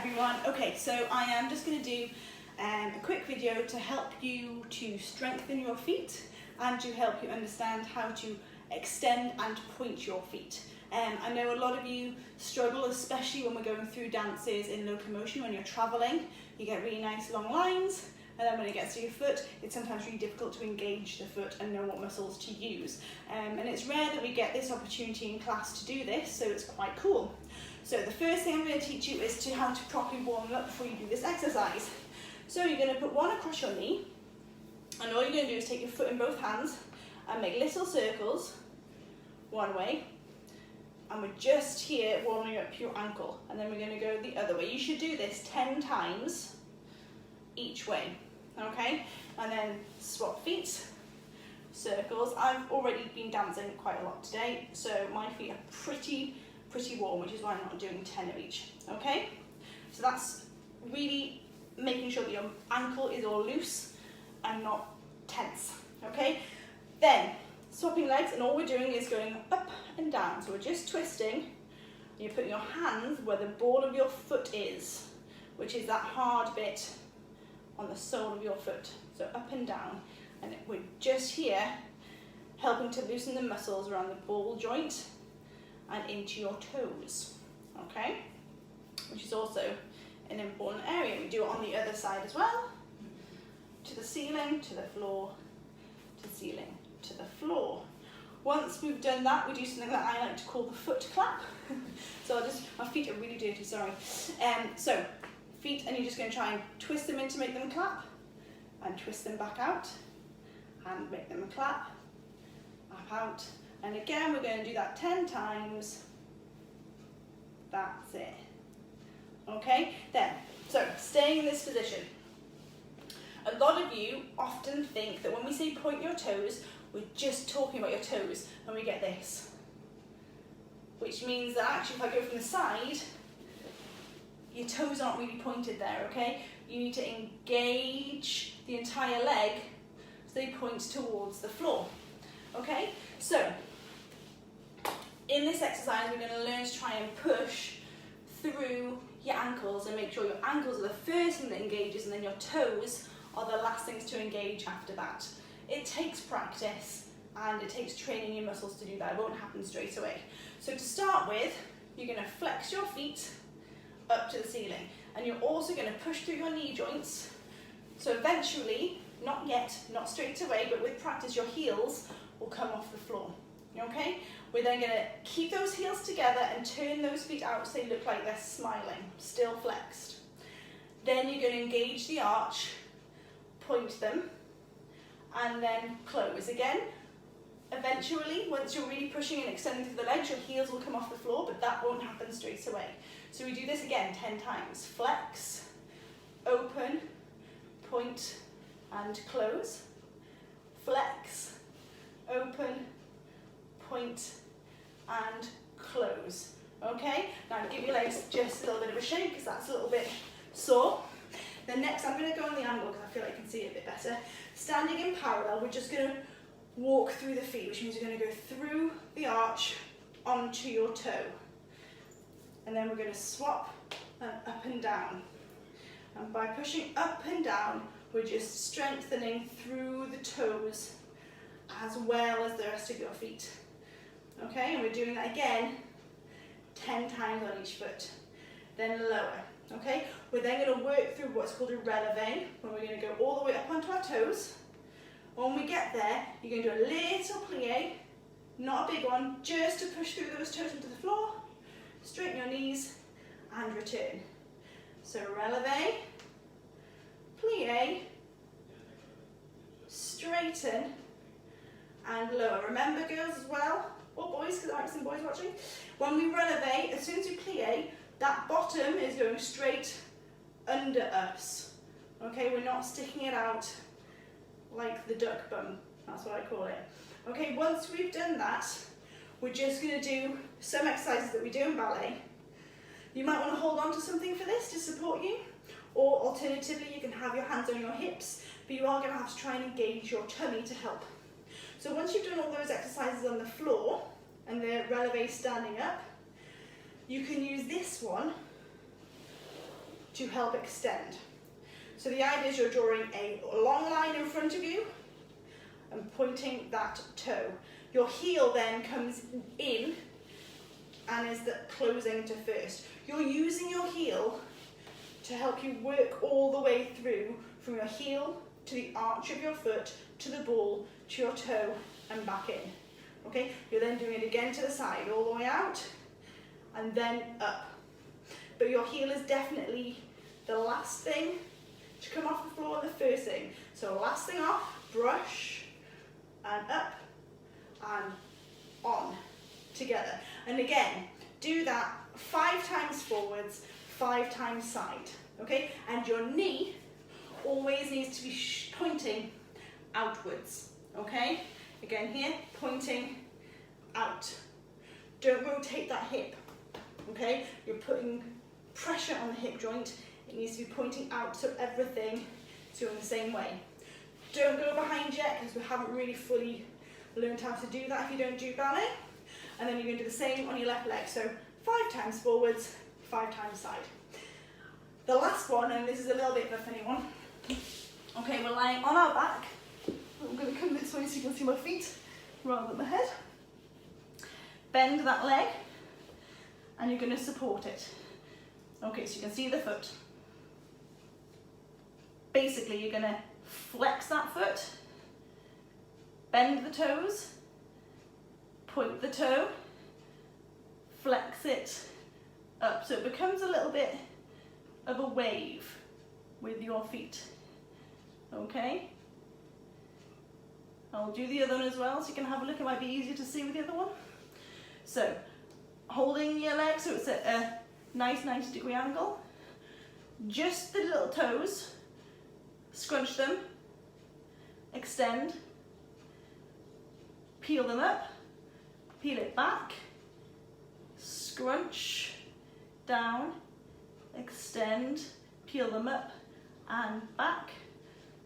everyone. Okay, so I am just going to do a quick video to help you to strengthen your feet and to help you understand how to extend and point your feet. I know a lot of you struggle, especially when we're going through dances in locomotion. When you're traveling, you get really nice long lines, and then when it gets to your foot, it's sometimes really difficult to engage the foot and know what muscles to use. And it's rare that we get this opportunity in class to do this, so it's quite cool. So the first thing I'm going to teach you is to how to properly warm up before you do this exercise. So you're going to put one across your knee, and all you're going to do is take your foot in both hands and make little circles one way, and we're just here warming up your ankle, and then we're going to go the other way. You should do this 10 times each way, okay? And then swap feet, circles. I've already been dancing quite a lot today, so my feet are pretty warm, which is why I'm not doing 10 of each, okay? So that's really making sure that your ankle is all loose and not tense, okay? Then swapping legs, and all we're doing is going up and down. So we're just twisting, and you're putting your hands where the ball of your foot is, which is that hard bit on the sole of your foot. So up and down, and we're just here helping to loosen the muscles around the ball joint and into your toes, okay? Which is also an important area. We do it on the other side as well. To the ceiling, to the floor, to the ceiling, to the floor. Once we've done that, we do something that I like to call the foot clap. So my feet are really dirty, sorry. So feet, and you're just going to try and twist them in to make them clap, and twist them back out, and make them clap, up out. And again, we're going to do that 10 times. That's it. Okay, then, so staying in this position. A lot of you often think that when we say point your toes, we're just talking about your toes, and we get this. Which means that actually if I go from the side, your toes aren't really pointed there, okay? You need to engage the entire leg so they point towards the floor, okay? So, in this exercise, we're going to learn to try and push through your ankles and make sure your ankles are the first thing that engages, and then your toes are the last things to engage after that. It takes practice and it takes training your muscles to do that. It won't happen straight away. So to start with, you're going to flex your feet up to the ceiling, and you're also going to push through your knee joints. So eventually, not yet, not straight away, but with practice, your heels will come off the floor. Okay? We're then going to keep those heels together and turn those feet out so they look like they're smiling, still flexed. Then you're going to engage the arch, point them, and then close again. Eventually, once you're really pushing and extending through the legs, your heels will come off the floor, but that won't happen straight away. So we do this again 10 times. Flex, open, point, and close. Flex, open, point, and close. Okay? Now give your legs just a little bit of a shake because that's a little bit sore. Then next I'm going to go on the angle because I feel like I can see it a bit better. Standing in parallel, we're just going to walk through the feet, which means you're going to go through the arch onto your toe. And then we're going to swap up and down. And by pushing up and down, we're just strengthening through the toes as well as the rest of your feet. Okay, and we're doing that again 10 times on each foot. Then lower. Okay, we're then going to work through what's called a releve, when we're going to go all the way up onto our toes. When we get there, you're going to do a little plie, not a big one, just to push through those toes into the floor, straighten your knees, and return. So releve, plie, straighten, and lower. Remember, girls as well, or boys, because I have some boys watching, when we releve, as soon as we plie, that bottom is going straight under us. Okay, we're not sticking it out like the duck bum, that's what I call it. Okay, once we've done that, we're just going to do some exercises that we do in ballet. You might want to hold on to something for this to support you, or alternatively you can have your hands on your hips, but you are going to have to try and engage your tummy to help. So once you've done all those exercises on the floor and the releve standing up, you can use this one to help extend. So the idea is you're drawing a long line in front of you and pointing that toe. Your heel then comes in and is the closing to first. You're using your heel to help you work all the way through from your heel to the arch of your foot, to the ball, to your toe and back in. Okay, you're then doing it again to the side, all the way out and then up. But your heel is definitely the last thing to come off the floor and the first thing. So last thing off, brush and up and on together. And again, do that 5 times forwards, 5 times side, okay? And your knee always needs to be pointing outwards, okay? Again here, pointing out. Don't rotate that hip, okay? You're putting pressure on the hip joint. It needs to be pointing out so everything is going the same way. Don't go behind yet because we haven't really fully learned how to do that if you don't do ballet. And then you're going to do the same on your left leg. So 5 times forwards, 5 times side. The last one, and this is a little bit of a funny one. Okay, we're lying on our back. I'm going to come this way so you can see my feet rather than the head. Bend that leg and you're going to support it. Okay, so you can see the foot. Basically, you're going to flex that foot, bend the toes, point the toe, flex it up. So it becomes a little bit of a wave with your feet. Okay? I'll do the other one as well so you can have a look. It might be easier to see with the other one. So, holding your leg so it's at a nice 90-degree angle. Just the little toes. Scrunch them, extend, peel them up, peel it back, scrunch, down, extend, peel them up and back,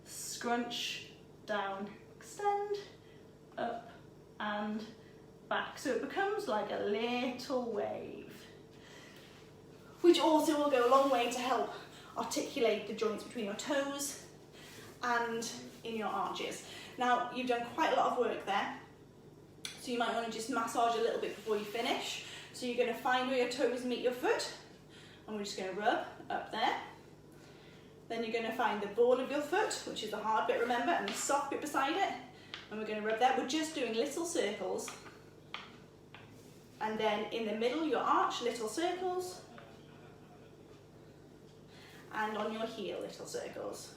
scrunch, down, extend, up and back. So it becomes like a little wave, which also will go a long way to help articulate the joints between your toes and in your arches. Now, you've done quite a lot of work there, so you might want to just massage a little bit before you finish. So you're going to find where your toes meet your foot, and we're just going to rub up there. Then you're going to find the ball of your foot, which is the hard bit, remember, and the soft bit beside it, and we're going to rub that. We're just doing little circles, and then in the middle, your arch, little circles, and on your heel, little circles.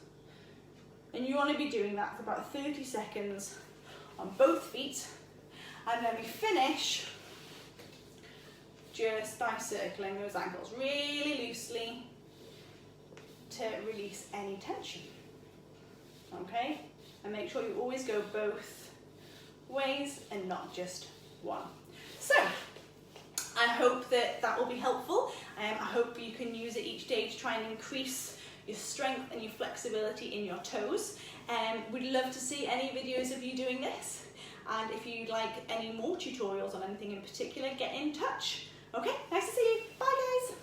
And you want to be doing that for about 30 seconds on both feet. And then we finish just by circling those ankles really loosely to release any tension. Okay? And make sure you always go both ways and not just one. So, I hope that will be helpful. I hope you can use it each day to try and increase your strength and your flexibility in your toes. We'd love to see any videos of you doing this. And if you'd like any more tutorials on anything in particular, get in touch. Okay, nice to see you. Bye guys.